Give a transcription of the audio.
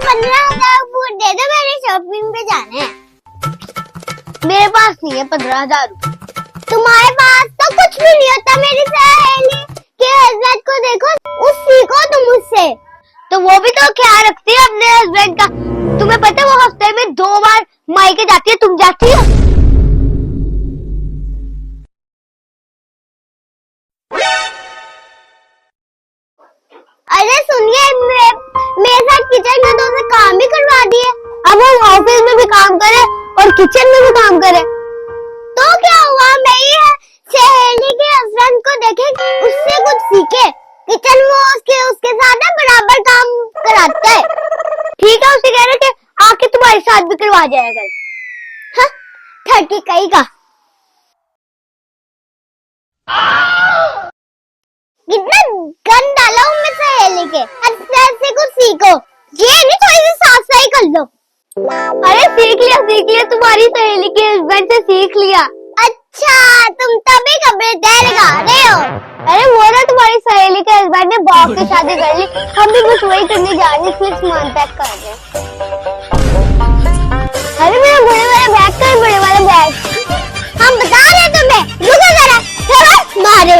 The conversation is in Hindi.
15,000 फूट दे दो, मेरे शॉपिंग पे जाना है। मेरे पास नहीं है 15,000। तुम्हारे पास तो कुछ भी नहीं होता। मेरी सहेली के हस्बैंड को देखो, उस सीखो तुम उससे। तो वो भी तो ख्याल रखती है अपने हस्बैंड का। तुम्हें पता है वो हफ्ते में 2 बार मायके जाती है, तुम जाती हो? अरे सुनिए, मेरे साथ किचन में तो उसे काम भी करवा दिए। अब वो ऑफिस में भी काम करे और किचन में भी काम करे तो क्या हुआ? मेरी सहेली के हस्बैंड को देखे, उससे कुछ सीखे। किचन में उसके साथ ना बराबर काम कराता है। ठीक है, उसे कह रहे कि आके तुम्हारे साथ भी करवा जाएगा। हाँ, 30 कहीं का। कितना गंद डाला हूँ मैं सहेली के। अच्छा से कुछ सीखो, ये नहीं थोड़ी सी साफ सफाई कर लो। अरे सीख लिया, तुम्हारी सहेली के हस्बैंड से सीख लिया। अच्छा, तुम तभी कपड़े तय लगा रहे हो। अरे वो ना तुम्हारी सहेली के हस्बैंड ने बाप की शादी कर ली, हम भी बस वही करने जा रहे, फिर सामान पैक कर रहे। अरे मेरा बड़े वाला बैग, कर बड़े वाला बैग। हम बता रहे तुम्हें, रुको जरा, मारे।